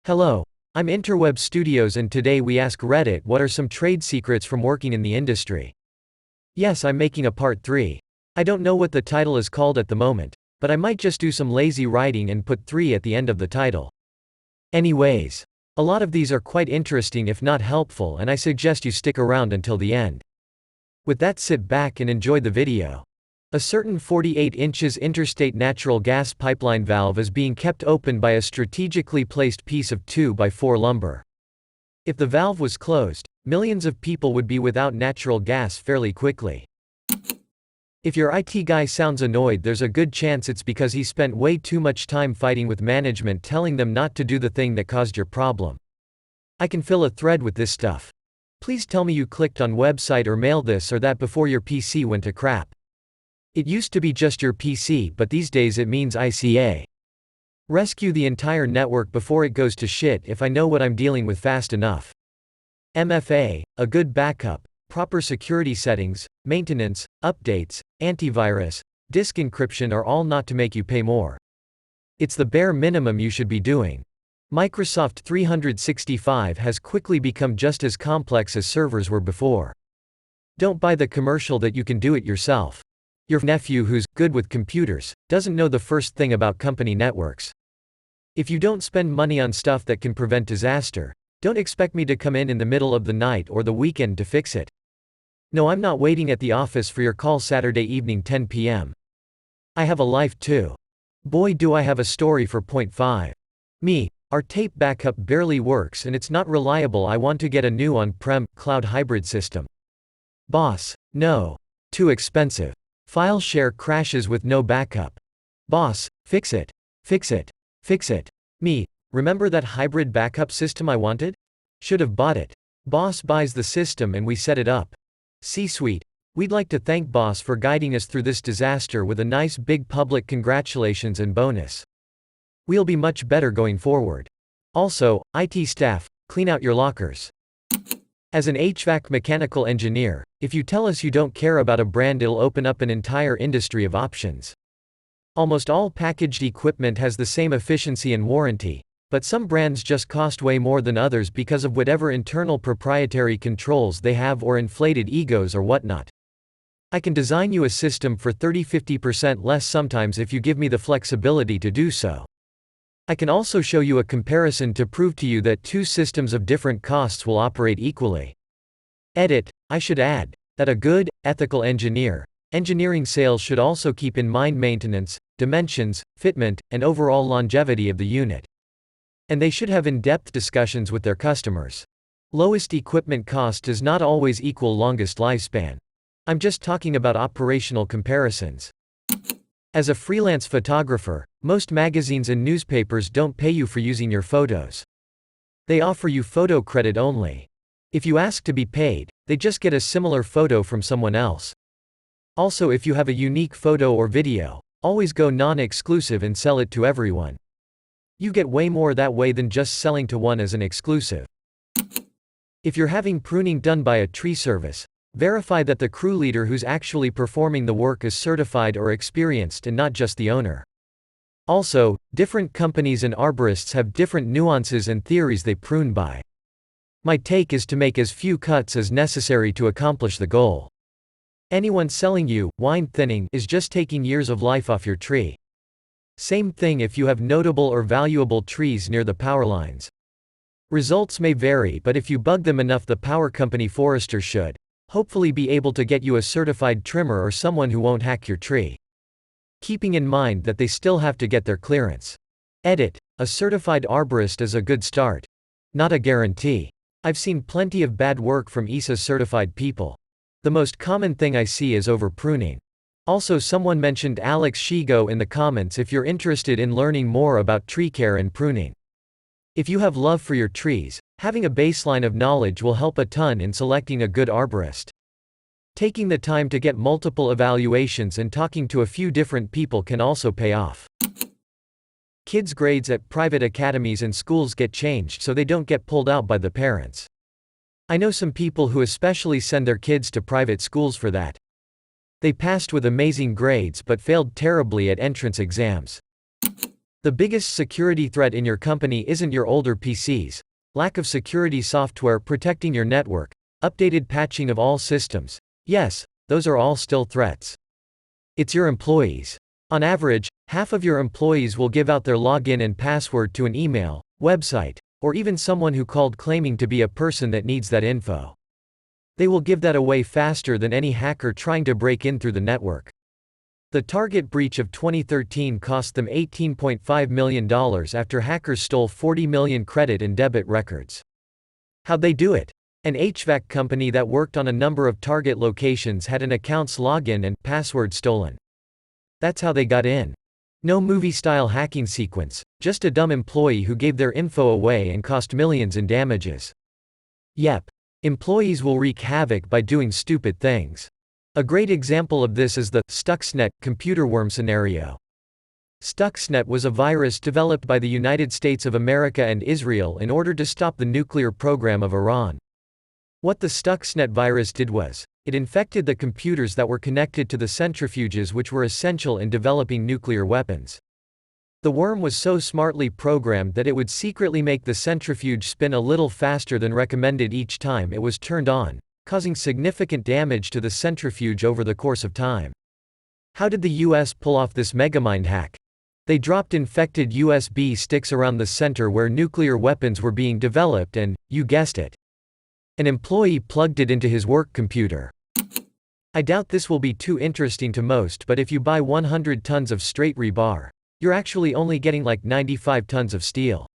Hello. I'm Interweb Studios and today we ask Reddit what are some trade secrets from working in the industry. Yes, I'm making a part 3. I don't know what the title is called at the moment, but I might just do some lazy writing and put 3 at the end of the title. Anyways, a lot of these are quite interesting if not helpful, and I suggest you stick around until the end. With that, sit back and enjoy the video. A certain 48 inches interstate natural gas pipeline valve is being kept open by a strategically placed piece of 2x4 lumber. If the valve was closed, millions of people would be without natural gas fairly quickly. If your IT guy sounds annoyed, there's a good chance it's because he spent way too much time fighting with management telling them not to do the thing that caused your problem. I can fill a thread with this stuff. Please tell me you clicked on website or mail this or that before your PC went to crap. It used to be just your PC, but these days it means ICA. Rescue the entire network before it goes to shit if I know what I'm dealing with fast enough. MFA, a good backup, proper security settings, maintenance, updates, antivirus, disk encryption are all not to make you pay more. It's the bare minimum you should be doing. Microsoft 365 has quickly become just as complex as servers were before. Don't buy the commercial that you can do it yourself. Your nephew who's good with computers doesn't know the first thing about company networks. If you don't spend money on stuff that can prevent disaster, don't expect me to come in the middle of the night or the weekend to fix it. No, I'm not waiting at the office for your call Saturday evening 10 p.m. I have a life too. Boy, do I have a story for point 5. Me, our tape backup barely works and it's not reliable. I want to get a new on-prem, cloud hybrid system. Boss, no. Too expensive. File share crashes with no backup. Boss, fix it. Fix it. Fix it. Me, remember that hybrid backup system I wanted? Should have bought it. Boss buys the system and we set it up. C-suite, we'd like to thank boss for guiding us through this disaster with a nice big public congratulations and bonus. We'll be much better going forward. Also, IT staff, clean out your lockers. As an HVAC mechanical engineer, if you tell us you don't care about a brand, it'll open up an entire industry of options. Almost all packaged equipment has the same efficiency and warranty, but some brands just cost way more than others because of whatever internal proprietary controls they have or inflated egos or whatnot. I can design you a system for 30–50% less sometimes if you give me the flexibility to do so. I can also show you a comparison to prove to you that two systems of different costs will operate equally. Edit, I should add, that a good, ethical engineering sales should also keep in mind maintenance, dimensions, fitment, and overall longevity of the unit. And they should have in-depth discussions with their customers. Lowest equipment cost does not always equal longest lifespan. I'm just talking about operational comparisons. As a freelance photographer, most magazines and newspapers don't pay you for using your photos. They offer you photo credit only. If you ask to be paid, they just get a similar photo from someone else. Also, if you have a unique photo or video, always go non-exclusive and sell it to everyone. You get way more that way than just selling to one as an exclusive. If you're having pruning done by a tree service, verify that the crew leader who's actually performing the work is certified or experienced and not just the owner. Also, different companies and arborists have different nuances and theories they prune by. My take is to make as few cuts as necessary to accomplish the goal. Anyone selling you wine thinning is just taking years of life off your tree. Same thing if you have notable or valuable trees near the power lines. Results may vary, but if you bug them enough, the power company forester should hopefully be able to get you a certified trimmer or someone who won't hack your tree. Keeping in mind that they still have to get their clearance. Edit, a certified arborist is a good start. Not a guarantee. I've seen plenty of bad work from ISA certified people. The most common thing I see is over pruning. Also, someone mentioned Alex Shigo in the comments if you're interested in learning more about tree care and pruning. If you have love for your trees, having a baseline of knowledge will help a ton in selecting a good arborist. Taking the time to get multiple evaluations and talking to a few different people can also pay off. Kids' grades at private academies and schools get changed so they don't get pulled out by the parents. I know some people who especially send their kids to private schools for that. They passed with amazing grades but failed terribly at entrance exams. The biggest security threat in your company isn't your older PCs, lack of security software protecting your network, updated patching of all systems. Yes, those are all still threats. It's your employees. On average, half of your employees will give out their login and password to an email, website, or even someone who called claiming to be a person that needs that info. They will give that away faster than any hacker trying to break in through the network. The Target breach of 2013 cost them $18.5 million after hackers stole 40 million credit and debit records. How'd they do it? An HVAC company that worked on a number of Target locations had an account's login and password stolen. That's how they got in. No movie-style hacking sequence, just a dumb employee who gave their info away and cost millions in damages. Yep. Employees will wreak havoc by doing stupid things. A great example of this is the Stuxnet computer worm scenario. Stuxnet was a virus developed by the United States of America and Israel in order to stop the nuclear program of Iran. What the Stuxnet virus did was, it infected the computers that were connected to the centrifuges which were essential in developing nuclear weapons. The worm was so smartly programmed that it would secretly make the centrifuge spin a little faster than recommended each time it was turned on, causing significant damage to the centrifuge over the course of time. How did the US pull off this megamind hack? They dropped infected USB sticks around the center where nuclear weapons were being developed and, you guessed it, an employee plugged it into his work computer. I doubt this will be too interesting to most, but if you buy 100 tons of straight rebar, you're actually only getting like 95 tons of steel.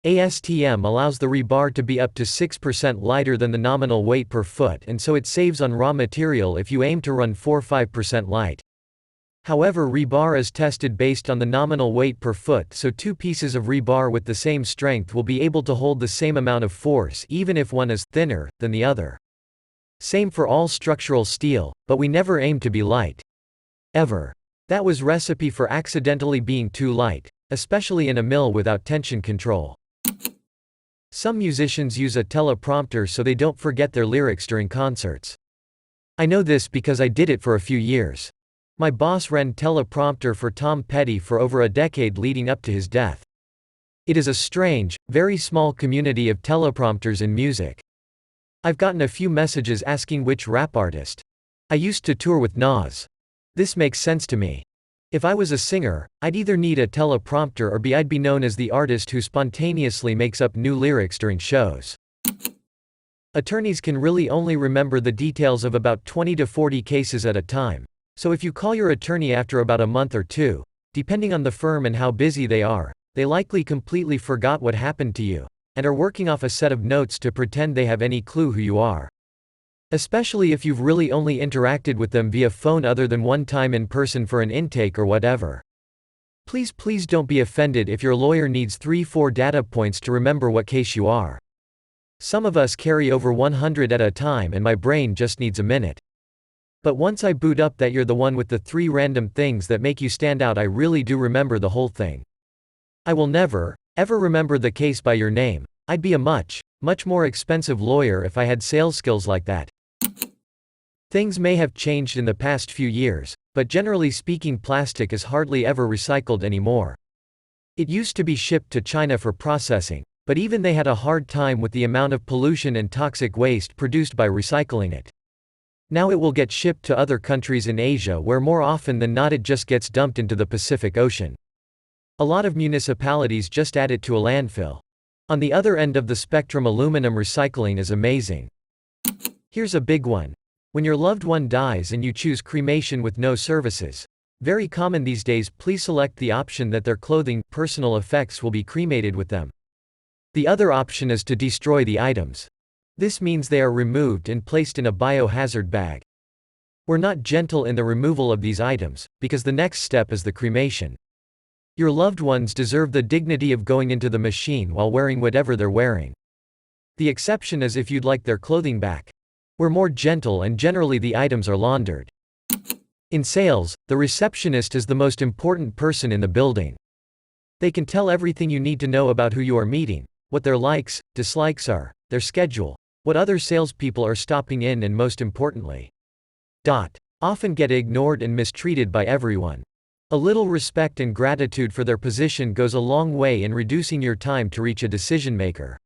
ASTM allows the rebar to be up to 6% lighter than the nominal weight per foot, and so it saves on raw material if you aim to run 4–5% light. However, rebar is tested based on the nominal weight per foot, so two pieces of rebar with the same strength will be able to hold the same amount of force even if one is thinner than the other. Same for all structural steel, but we never aim to be light. Ever. That was recipe for accidentally being too light, especially in a mill without tension control. Some musicians use a teleprompter so they don't forget their lyrics during concerts. I know this because I did it for a few years. My boss ran teleprompter for Tom Petty for over a decade leading up to his death. It is a strange, very small community of teleprompters in music. I've gotten a few messages asking which rap artist. I used to tour with Nas. This makes sense to me. If I was a singer, I'd either need a teleprompter or I'd be known as the artist who spontaneously makes up new lyrics during shows. Attorneys can really only remember the details of about 20 to 40 cases at a time, so if you call your attorney after about a month or two, depending on the firm and how busy they are, they likely completely forgot what happened to you, and are working off a set of notes to pretend they have any clue who you are. Especially if you've really only interacted with them via phone other than one time in person for an intake or whatever. Please don't be offended if your lawyer needs 3–4 data points to remember what case you are. Some of us carry over 100 at a time and my brain just needs a minute. But once I boot up that you're the one with the 3 random things that make you stand out, I really do remember the whole thing. I will never, ever remember the case by your name. I'd be a much more expensive lawyer if I had sales skills like that. Things may have changed in the past few years, but generally speaking, plastic is hardly ever recycled anymore. It used to be shipped to China for processing, but even they had a hard time with the amount of pollution and toxic waste produced by recycling it. Now it will get shipped to other countries in Asia where more often than not it just gets dumped into the Pacific Ocean. A lot of municipalities just add it to a landfill. On the other end of the spectrum, aluminum recycling is amazing. Here's a big one. When your loved one dies and you choose cremation with no services, very common these days, please select the option that their clothing, personal effects will be cremated with them. The other option is to destroy the items. This means they are removed and placed in a biohazard bag. We're not gentle in the removal of these items, because the next step is the cremation. Your loved ones deserve the dignity of going into the machine while wearing whatever they're wearing. The exception is if you'd like their clothing back. We're more gentle and generally the items are laundered. In sales, the receptionist is the most important person in the building. They can tell everything you need to know about who you are meeting, what their likes, dislikes are, their schedule, what other salespeople are stopping in, and most importantly, often get ignored and mistreated by everyone. A little respect and gratitude for their position goes a long way in reducing your time to reach a decision maker.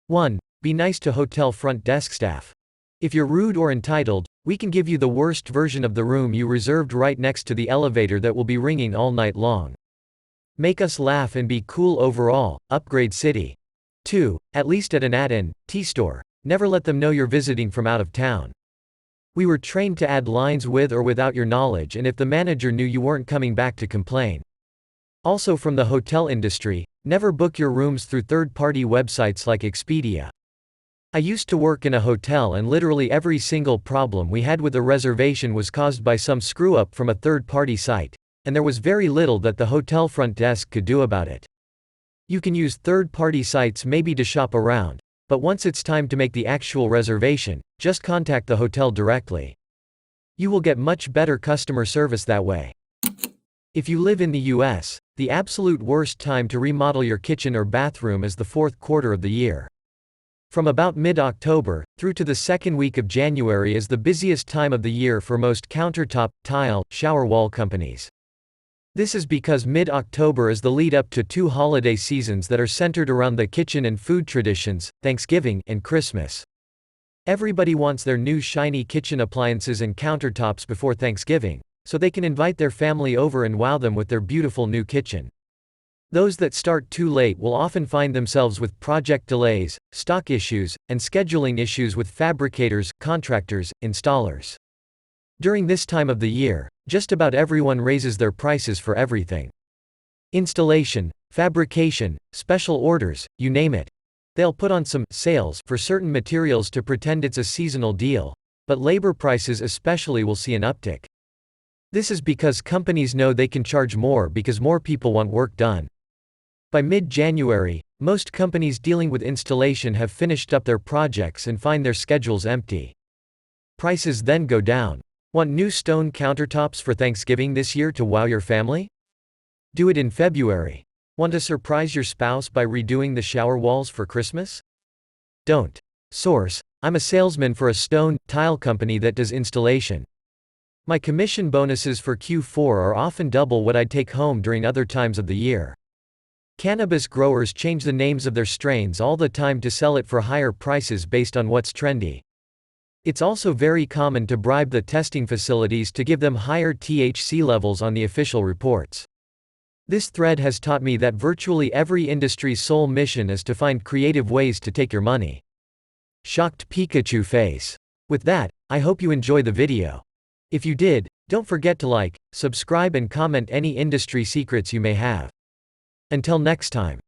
1. Be nice to hotel front desk staff. If you're rude or entitled, we can give you the worst version of the room you reserved right next to the elevator that will be ringing all night long. Make us laugh and be cool overall, upgrade city. 2. At least at an add-in, tea store. Never let them know you're visiting from out of town. We were trained to add lines with or without your knowledge, and if the manager knew you weren't coming back to complain. Also from the hotel industry, never book your rooms through third-party websites like Expedia. I used to work in a hotel and literally every single problem we had with a reservation was caused by some screw-up from a third-party site, and there was very little that the hotel front desk could do about it. You can use third-party sites maybe to shop around, but once it's time to make the actual reservation, just contact the hotel directly. You will get much better customer service that way. If you live in the US, the absolute worst time to remodel your kitchen or bathroom is the fourth quarter of the year. From about mid-October, through to the second week of January is the busiest time of the year for most countertop, tile, shower wall companies. This is because mid-October is the lead-up to two holiday seasons that are centered around the kitchen and food traditions, Thanksgiving and Christmas. Everybody wants their new shiny kitchen appliances and countertops before Thanksgiving, so they can invite their family over and wow them with their beautiful new kitchen. Those that start too late will often find themselves with project delays, stock issues, and scheduling issues with fabricators, contractors, installers. During this time of the year, just about everyone raises their prices for everything. Installation, fabrication, special orders, you name it. They'll put on some sales for certain materials to pretend it's a seasonal deal, but labor prices especially will see an uptick. This is because companies know they can charge more because more people want work done. By mid-January, most companies dealing with installation have finished up their projects and find their schedules empty. Prices then go down. Want new stone countertops for Thanksgiving this year to wow your family? Do it in February. Want to surprise your spouse by redoing the shower walls for Christmas? Don't. Source: I'm a salesman for a stone, tile company that does installation. My commission bonuses for Q4 are often double what I'd take home during other times of the year. Cannabis growers change the names of their strains all the time to sell it for higher prices based on what's trendy. It's also very common to bribe the testing facilities to give them higher THC levels on the official reports. This thread has taught me that virtually every industry's sole mission is to find creative ways to take your money. Shocked Pikachu face. With that, I hope you enjoy the video. If you did, don't forget to like, subscribe and comment any industry secrets you may have. Until next time.